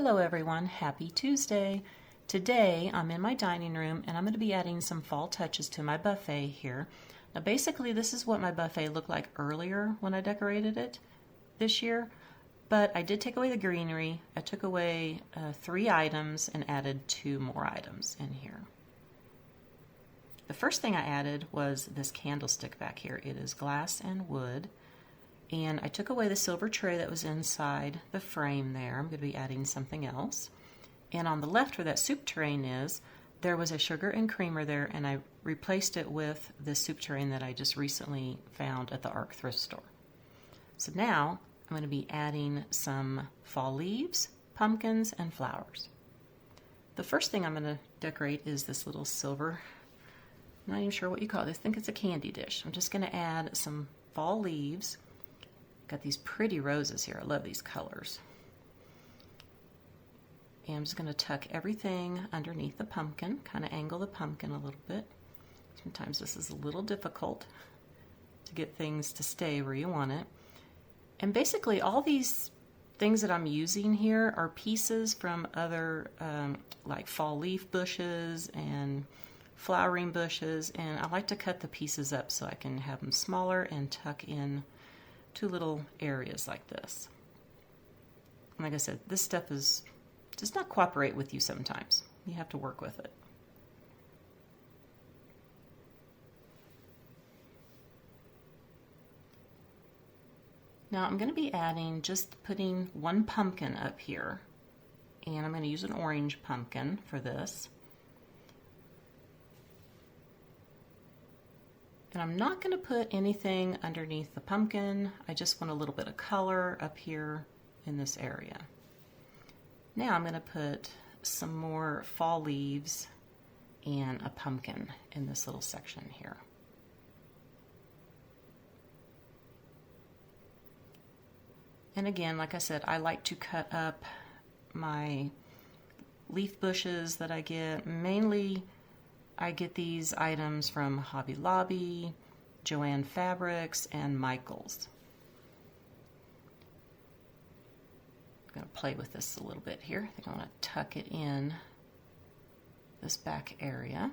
Hello everyone, happy Tuesday. Today I'm in my dining room and I'm going to be adding some fall touches to my buffet here. Now basically this is what my buffet looked like earlier when I decorated it this year, but I did take away the greenery. I took away 3 items and added 2 more items in here. The first thing I added was this candlestick back here. It is glass and wood. And I took away the silver tray that was inside the frame there. I'm going to be adding something else. And on the left where that soup tureen is, there was a sugar and creamer there, and I replaced it with this soup tureen that I just recently found at the Arc thrift store. So now I'm going to be adding some fall leaves, pumpkins, and flowers. The first thing I'm going to decorate is this little silver, I'm not even sure what you call it. I think it's a candy dish. I'm just going to add some fall leaves. Got these pretty roses here. I love these colors. And I'm just going to tuck everything underneath the pumpkin, kind of angle the pumpkin a little bit. Sometimes this is a little difficult to get things to stay where you want it. And basically all these things that I'm using here are pieces from other like fall leaf bushes and flowering bushes, and I like to cut the pieces up so I can have them smaller and tuck in 2 little areas like this. Like I said, this stuff does not cooperate with you sometimes. You have to work with it. Now I'm going to be putting 1 pumpkin up here, and I'm going to use an orange pumpkin for this. And I'm not going to put anything underneath the pumpkin. I just want a little bit of color up here in this area. Now I'm going to put some more fall leaves and a pumpkin in this little section here. And again, like I said, I like to cut up my leaf bushes that I get. Mainly I get these items from Hobby Lobby, Joann Fabrics, and Michaels. I'm going to play with this a little bit here. I think I want to tuck it in this back area.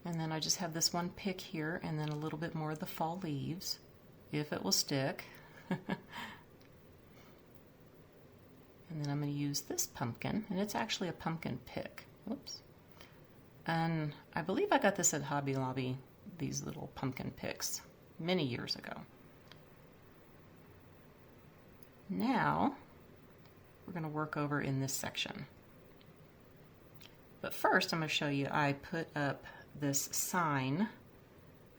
And then I just have this 1 pick here and then a little bit more of the fall leaves, if it will stick. And then I'm going to use this pumpkin, and it's actually a pumpkin pick. Oops. And I believe I got this at Hobby Lobby, these little pumpkin picks, many years ago. Now, we're going to work over in this section. But first, I'm going to show you, I put up this sign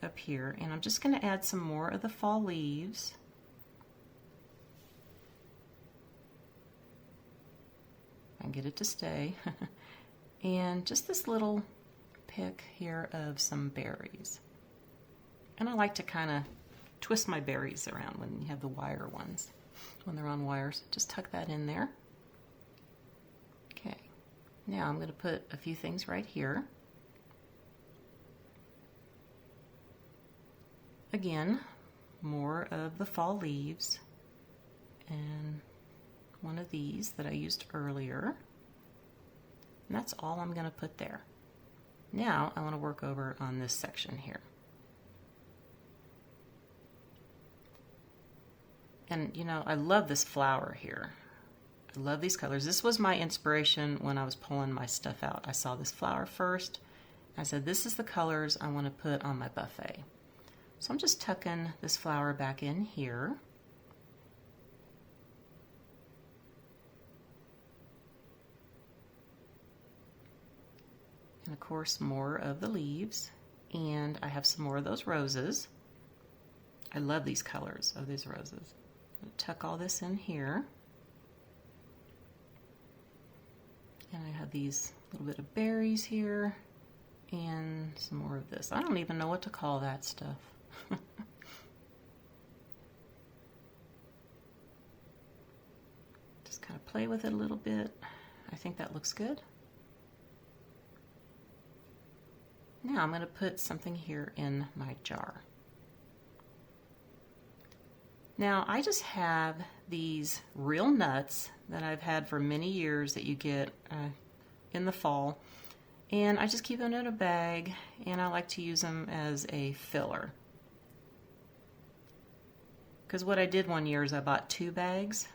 up here, and I'm just going to add some more of the fall leaves. And get it to stay. And just this little pick here of some berries. And I like to kind of twist my berries around when you have the wire ones, when they're on wires. Just tuck that in there. Okay, now I'm going to put a few things right here. Again, more of the fall leaves and 1 of these that I used earlier. And that's all I'm going to put there. Now I want to work over on this section here. And you know, I love this flower here. I love these colors. This was my inspiration when I was pulling my stuff out. I saw this flower first. I said, this is the colors I want to put on my buffet. So I'm just tucking this flower back in here. And of course more of the leaves, and I have some more of those roses. I love these colors of these roses. I'm going to tuck all this in here. And I have these little bit of berries here and some more of this. I don't even know what to call that stuff. Just kind of play with it a little bit. I think that looks good. Now I'm going to put something here in my jar. Now I just have these real nuts that I've had for many years that you get in the fall, and I just keep them in a bag, and I like to use them as a filler. Because what I did one year is I bought 2 bags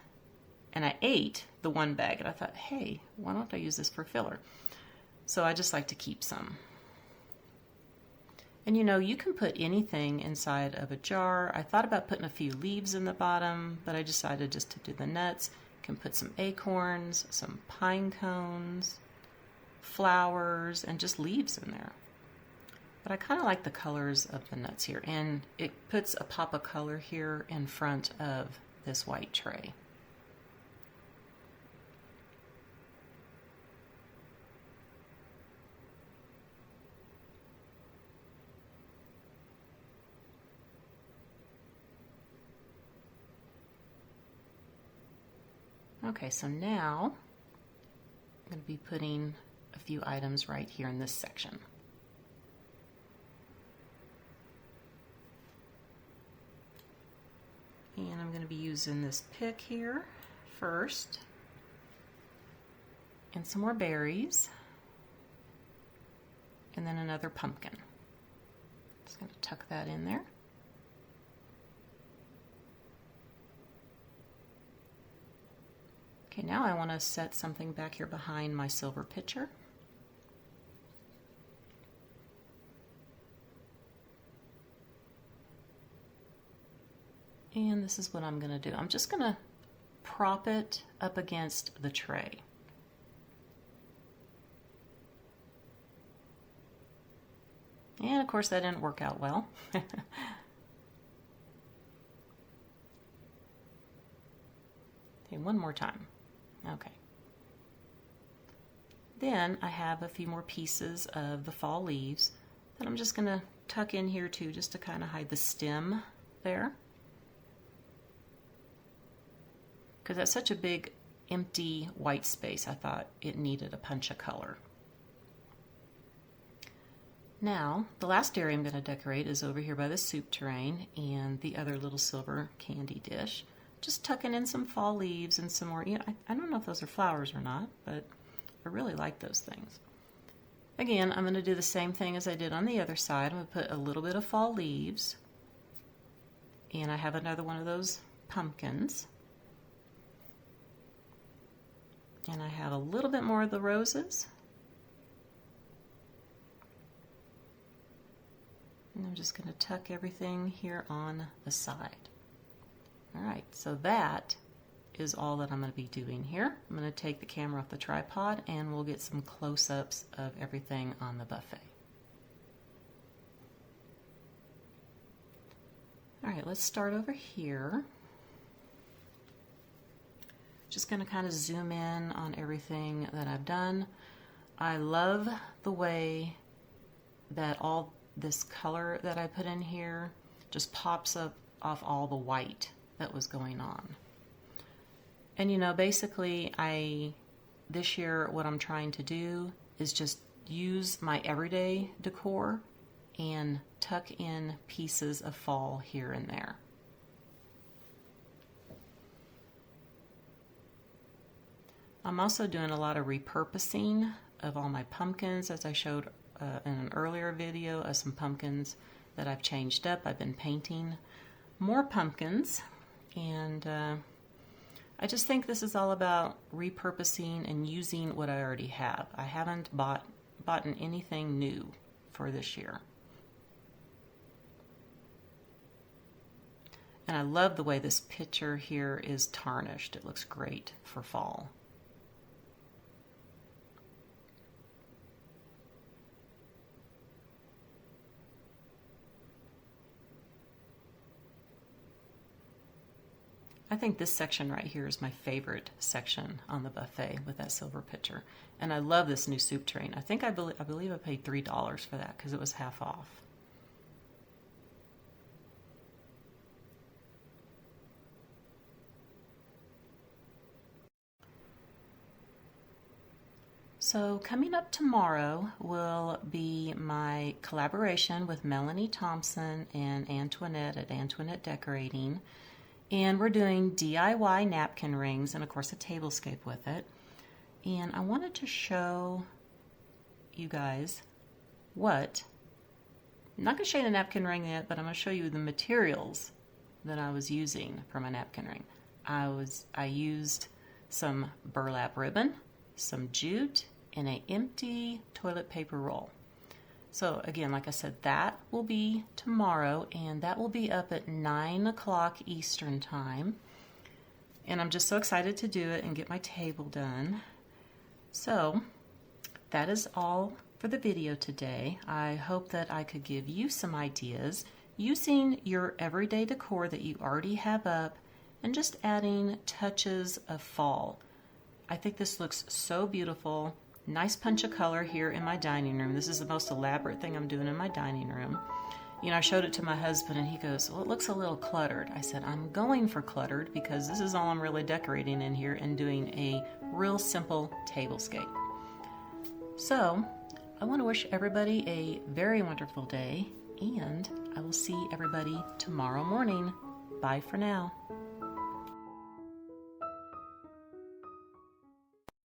and I ate the 1 bag, and I thought, hey, why don't I use this for filler? So I just like to keep some. And you know, you can put anything inside of a jar. I thought about putting a few leaves in the bottom, but I decided just to do the nuts. You can put some acorns, some pine cones, flowers, and just leaves in there. But I kind of like the colors of the nuts here, and it puts a pop of color here in front of this white tray. Okay, so now I'm going to be putting a few items right here in this section. And I'm going to be using this pick here first, and some more berries, and then another pumpkin. Just going to tuck that in there. Okay, now I want to set something back here behind my silver pitcher. And this is what I'm going to do. I'm just going to prop it up against the tray. And of course that didn't work out well. Okay, one more time. Okay. Then I have a few more pieces of the fall leaves that I'm just going to tuck in here too, just to kind of hide the stem there. Because that's such a big empty white space, I thought it needed a punch of color. Now, the last area I'm going to decorate is over here by the soup tureen and the other little silver candy dish. Just tucking in some fall leaves and some more, you know, I don't know if those are flowers or not, but I really like those things. Again, I'm going to do the same thing as I did on the other side. I'm going to put a little bit of fall leaves, and I have another one of those pumpkins. And I have a little bit more of the roses. And I'm just going to tuck everything here on the side. All right, so that is all that I'm going to be doing here. I'm going to take the camera off the tripod and we'll get some close-ups of everything on the buffet. All right, let's start over here. Just going to kind of zoom in on everything that I've done. I love the way that all this color that I put in here just pops up off all the white that was going on. And you know, basically this year what I'm trying to do is just use my everyday decor and tuck in pieces of fall here and there. I'm also doing a lot of repurposing of all my pumpkins, as I showed in an earlier video of some pumpkins that I've changed up. I've been painting more pumpkins, and I just think this is all about repurposing and using what I already have. I haven't bought anything new for this year. And I love the way this picture here is tarnished. It looks great for fall. I think this section right here is my favorite section on the buffet with that silver pitcher. And I love this new soup tureen. I believe I paid $3 for that because it was half off. So coming up tomorrow will be my collaboration with Melanie Thompson and Antoinette at Antoinette Decorating. And we're doing DIY napkin rings and of course a tablescape with it. And I wanted to show you guys I'm not going to show you the napkin ring yet, but I'm going to show you the materials that I was using for my napkin ring. I used some burlap ribbon, some jute, and an empty toilet paper roll. So again, like I said, that will be tomorrow, and that will be up at 9 o'clock Eastern time. And I'm just so excited to do it and get my table done. So that is all for the video today. I hope that I could give you some ideas using your everyday decor that you already have up and just adding touches of fall. I think this looks so beautiful. Nice punch of color here in my dining room. This is the most elaborate thing I'm doing in my dining room. You know, I showed it to my husband and he goes, well, it looks a little cluttered. I said, I'm going for cluttered because this is all I'm really decorating in here and doing a real simple tablescape. So I want to wish everybody a very wonderful day, and I will see everybody tomorrow morning. Bye for now.